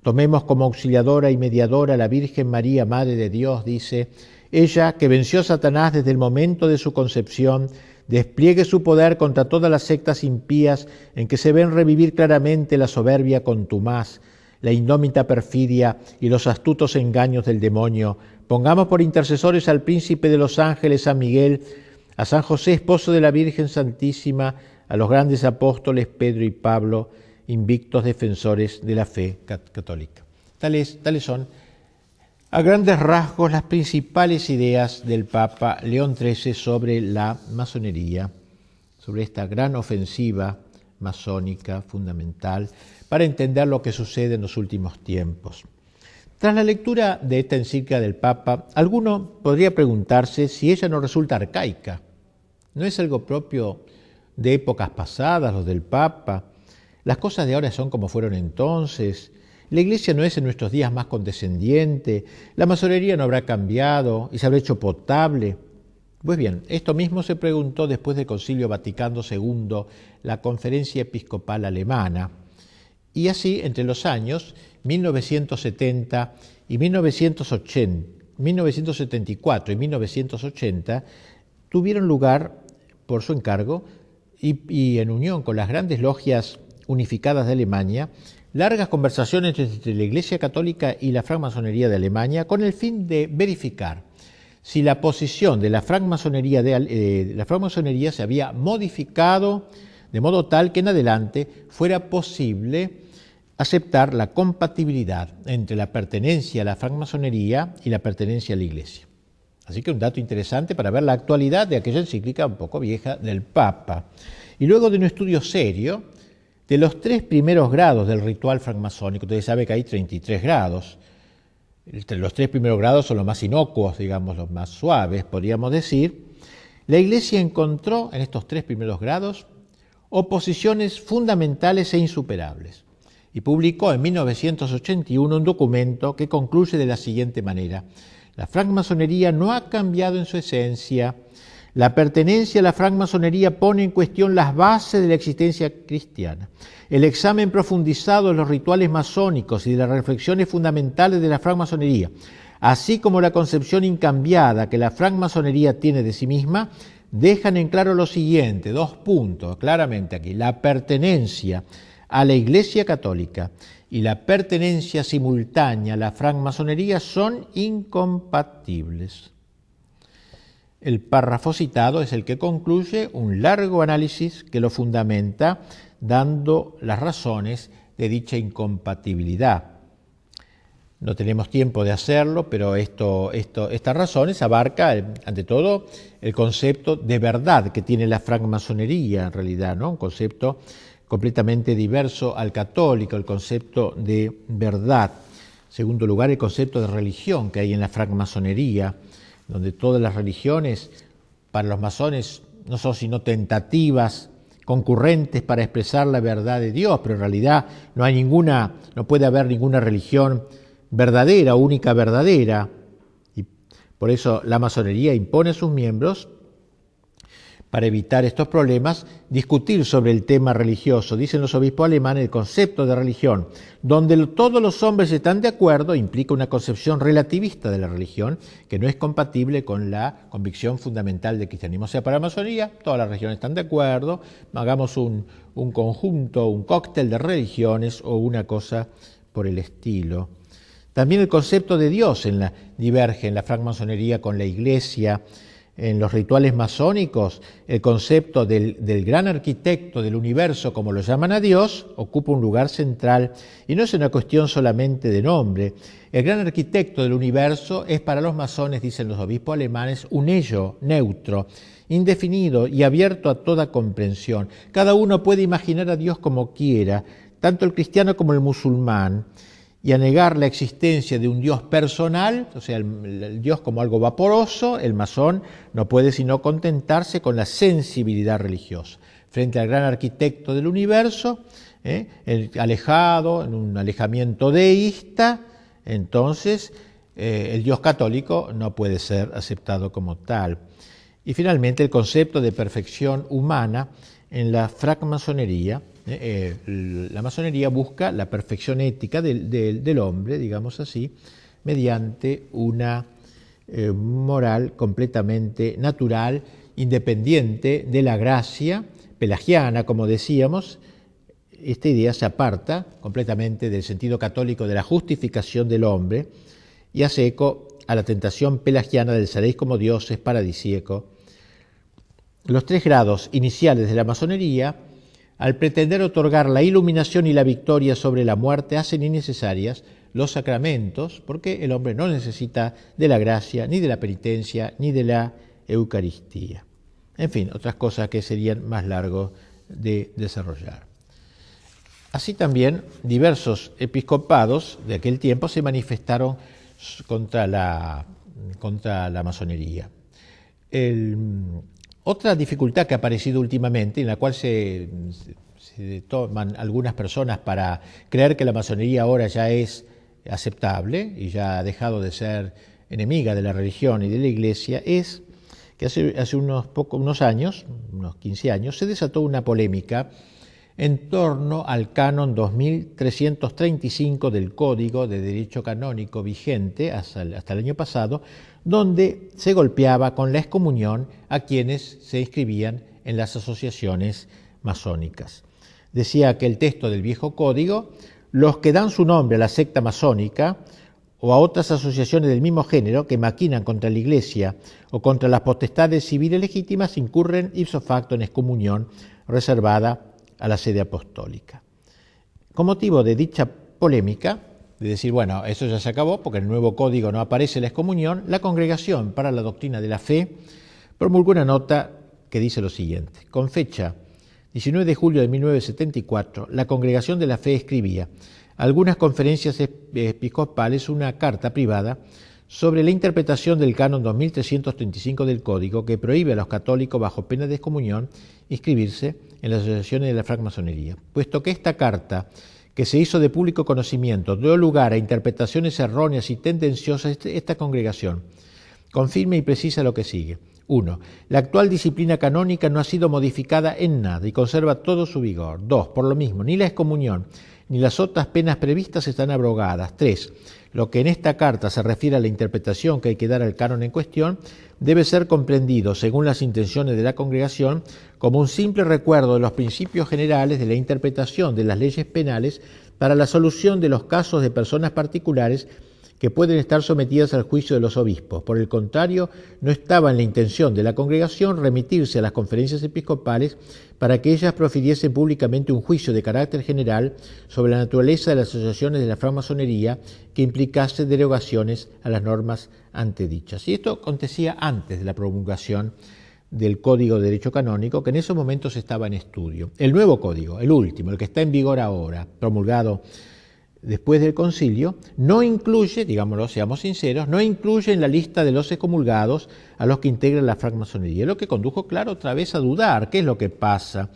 Tomemos como auxiliadora y mediadora a la Virgen María, Madre de Dios, dice, ella que venció a Satanás desde el momento de su concepción, despliegue su poder contra todas las sectas impías en que se ven revivir claramente la soberbia contumaz, la indómita perfidia y los astutos engaños del demonio. Pongamos por intercesores al príncipe de los ángeles, San Miguel, a San José, esposo de la Virgen Santísima, a los grandes apóstoles Pedro y Pablo, invictos defensores de la fe católica. Tales son, a grandes rasgos, las principales ideas del Papa León XIII sobre la masonería, sobre esta gran ofensiva masónica fundamental para entender lo que sucede en los últimos tiempos. Tras la lectura de esta encíclica del Papa, alguno podría preguntarse si ella no resulta arcaica. ¿No es algo propio de épocas pasadas, los del Papa? Las cosas de ahora son como fueron entonces. La Iglesia no es en nuestros días más condescendiente, la masonería no habrá cambiado y se habrá hecho potable. Pues bien, esto mismo se preguntó después del Concilio Vaticano II, la Conferencia Episcopal Alemana. Y así, entre los años 1970 y 1974 y 1980, tuvieron lugar, por su encargo y en unión con las grandes logias unificadas de Alemania, largas conversaciones entre la Iglesia Católica y la francmasonería de Alemania con el fin de verificar si la posición de la francmasonería se había modificado de modo tal que en adelante fuera posible aceptar la compatibilidad entre la pertenencia a la francmasonería y la pertenencia a la Iglesia. Así que un dato interesante para ver la actualidad de aquella encíclica un poco vieja del Papa. Y luego de un estudio serio de los 3 primeros grados del ritual francmasónico, ustedes saben que hay 33 grados. Los 3 primeros grados son los más inocuos, digamos, los más suaves, podríamos decir. La Iglesia encontró en estos 3 primeros grados oposiciones fundamentales e insuperables y publicó en 1981 un documento que concluye de la siguiente manera: la francmasonería no ha cambiado en su esencia, La pertenencia a la francmasonería pone en cuestión las bases de la existencia cristiana. El examen profundizado de los rituales masónicos y de las reflexiones fundamentales de la francmasonería, así como la concepción incambiada que la francmasonería tiene de sí misma, dejan en claro lo siguiente, 2 puntos, claramente aquí: la pertenencia a la Iglesia Católica y la pertenencia simultánea a la francmasonería son incompatibles. El párrafo citado es el que concluye un largo análisis que lo fundamenta, dando las razones de dicha incompatibilidad. No tenemos tiempo de hacerlo, pero estas razones abarcan, ante todo, el concepto de verdad que tiene la francmasonería, en realidad, ¿no? Un concepto completamente diverso al católico, el concepto de verdad. En segundo lugar, el concepto de religión que hay en la francmasonería, donde todas las religiones, para los masones, no son sino tentativas concurrentes para expresar la verdad de Dios, pero en realidad no puede haber ninguna religión verdadera, única verdadera, y por eso la masonería impone a sus miembros, para evitar estos problemas, discutir sobre el tema religioso. Dicen los obispos alemanes, el concepto de religión, donde todos los hombres están de acuerdo, implica una concepción relativista de la religión que no es compatible con la convicción fundamental del cristianismo. O sea, para la masonería todas las religiones están de acuerdo, hagamos un conjunto, un cóctel de religiones o una cosa por el estilo. También el concepto de Dios diverge en la francmasonería con la Iglesia. En los rituales masónicos, el concepto del gran arquitecto del universo, como lo llaman a Dios, ocupa un lugar central y no es una cuestión solamente de nombre. El gran arquitecto del universo es para los masones, dicen los obispos alemanes, un ello neutro, indefinido y abierto a toda comprensión. Cada uno puede imaginar a Dios como quiera, tanto el cristiano como el musulmán, y a negar la existencia de un Dios personal, o sea, el Dios como algo vaporoso, el masón no puede sino contentarse con la sensibilidad religiosa. Frente al gran arquitecto del universo, alejado, en un alejamiento deísta, entonces el Dios católico no puede ser aceptado como tal. Y finalmente el concepto de perfección humana en la francmasonería. La masonería busca la perfección ética del hombre, digamos así, mediante una moral completamente natural, independiente de la gracia pelagiana, como decíamos. Esta idea se aparta completamente del sentido católico de la justificación del hombre y hace eco a la tentación pelagiana del seréis como dioses paradisíaco. Los 3 grados iniciales de la masonería, al pretender otorgar la iluminación y la victoria sobre la muerte, hacen innecesarias los sacramentos, porque el hombre no necesita de la gracia, ni de la penitencia, ni de la Eucaristía. En fin, otras cosas que serían más largos de desarrollar. Así también, diversos episcopados de aquel tiempo se manifestaron contra la masonería. Otra dificultad que ha aparecido últimamente, en la cual se toman algunas personas para creer que la masonería ahora ya es aceptable y ya ha dejado de ser enemiga de la religión y de la Iglesia, es que hace unos años, unos 15 años, se desató una polémica en torno al canon 2335 del Código de Derecho Canónico vigente hasta el año pasado, donde se golpeaba con la excomunión a quienes se inscribían en las asociaciones masónicas. Decía que el texto del viejo código, los que dan su nombre a la secta masónica o a otras asociaciones del mismo género que maquinan contra la Iglesia o contra las potestades civiles legítimas, incurren ipso facto en excomunión reservada a la sede apostólica. Con motivo de dicha polémica, de decir, bueno, eso ya se acabó porque en el nuevo código no aparece la excomunión, la Congregación para la Doctrina de la Fe promulgó una nota que dice lo siguiente: con fecha 19 de julio de 1974, la Congregación de la Fe escribía a algunas conferencias episcopales una carta privada sobre la interpretación del canon 2335 del Código, que prohíbe a los católicos bajo pena de excomunión inscribirse en las asociaciones de la francmasonería. Puesto que esta carta, que se hizo de público conocimiento, dio lugar a interpretaciones erróneas y tendenciosas, esta congregación confirma y precisa lo que sigue. 1. La actual disciplina canónica no ha sido modificada en nada y conserva todo su vigor. 2. Por lo mismo, ni la excomunión ni las otras penas previstas están abrogadas. 3. Lo que en esta carta se refiere a la interpretación que hay que dar al canon en cuestión debe ser comprendido, según las intenciones de la Congregación, como un simple recuerdo de los principios generales de la interpretación de las leyes penales para la solución de los casos de personas particulares que pueden estar sometidas al juicio de los obispos. Por el contrario, no estaba en la intención de la Congregación remitirse a las conferencias episcopales para que ellas profiriesen públicamente un juicio de carácter general sobre la naturaleza de las asociaciones de la francmasonería que implicase derogaciones a las normas antedichas. Y esto acontecía antes de la promulgación del Código de Derecho Canónico, que en esos momentos estaba en estudio. El nuevo código, el último, el que está en vigor ahora, promulgado después del concilio, no incluye, digámoslo, seamos sinceros, no incluye en la lista de los excomulgados a los que integran la francmasonería, lo que condujo, claro, otra vez a dudar. ¿Qué es lo que pasa?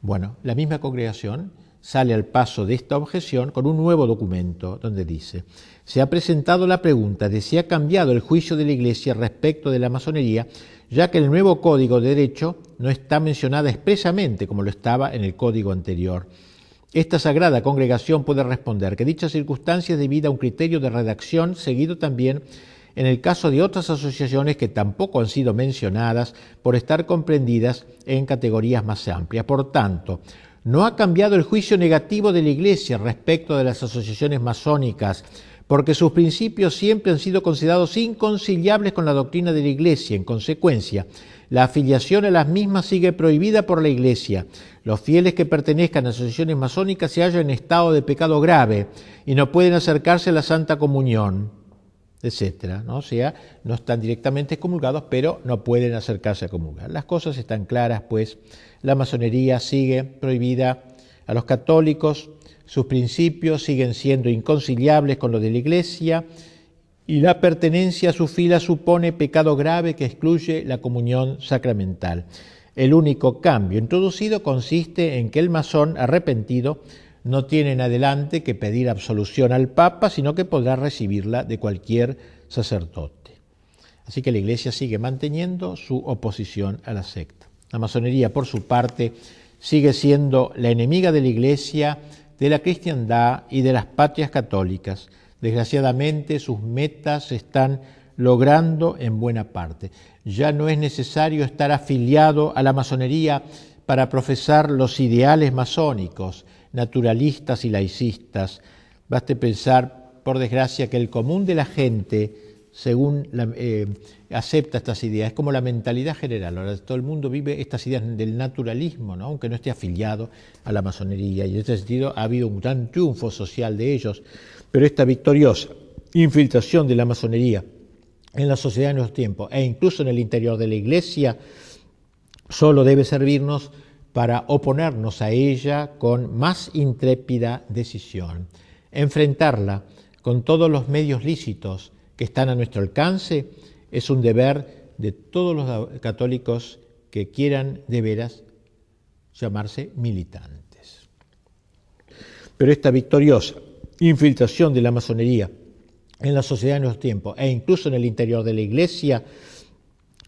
Bueno, la misma congregación sale al paso de esta objeción con un nuevo documento donde dice: se ha presentado la pregunta de si ha cambiado el juicio de la Iglesia respecto de la masonería, ya que el nuevo Código de Derecho no está mencionada expresamente como lo estaba en el Código anterior. Esta sagrada congregación puede responder que dicha circunstancia es debida a un criterio de redacción seguido también en el caso de otras asociaciones que tampoco han sido mencionadas por estar comprendidas en categorías más amplias. Por tanto, no ha cambiado el juicio negativo de la Iglesia respecto de las asociaciones masónicas, porque sus principios siempre han sido considerados inconciliables con la doctrina de la Iglesia. En consecuencia, la afiliación a las mismas sigue prohibida por la Iglesia. Los fieles que pertenezcan a asociaciones masónicas se hallan en estado de pecado grave y no pueden acercarse a la Santa Comunión, etcétera, ¿no? O sea, no están directamente excomulgados, pero no pueden acercarse a comulgar. Las cosas están claras, pues la masonería sigue prohibida a los católicos, sus principios siguen siendo inconciliables con los de la Iglesia y la pertenencia a su fila supone pecado grave que excluye la comunión sacramental. El único cambio introducido consiste en que el masón arrepentido no tiene en adelante que pedir absolución al Papa, sino que podrá recibirla de cualquier sacerdote. Así que la Iglesia sigue manteniendo su oposición a la secta. La masonería, por su parte, sigue siendo la enemiga de la Iglesia, de la cristiandad y de las patrias católicas. Desgraciadamente, sus metas se están logrando en buena parte. Ya no es necesario estar afiliado a la masonería para profesar los ideales masónicos, naturalistas y laicistas. Baste pensar, por desgracia, que el común de la gente, según acepta estas ideas, es como la mentalidad general. Ahora todo el mundo vive estas ideas del naturalismo, ¿no? Aunque no esté afiliado a la masonería, y en este sentido ha habido un gran triunfo social de ellos, pero esta victoriosa infiltración de la masonería en la sociedad de nuestros tiempos e incluso en el interior de la Iglesia solo debe servirnos para oponernos a ella con más intrépida decisión, enfrentarla con todos los medios lícitos que están a nuestro alcance. Es un deber de todos los católicos que quieran de veras llamarse militantes. Pero esta victoriosa infiltración de la masonería en la sociedad de nuestros tiempos e incluso en el interior de la Iglesia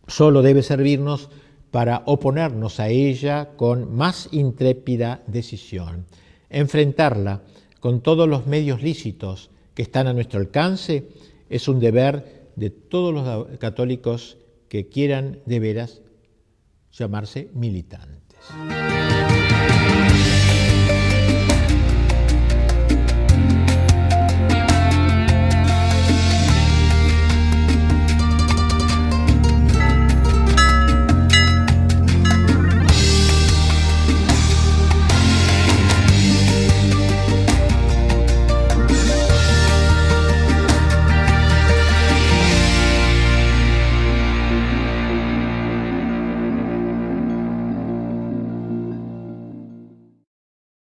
solo debe servirnos para oponernos a ella con más intrépida decisión, enfrentarla con todos los medios lícitos que están a nuestro alcance. Es un deber de todos los católicos que quieran de veras llamarse militantes.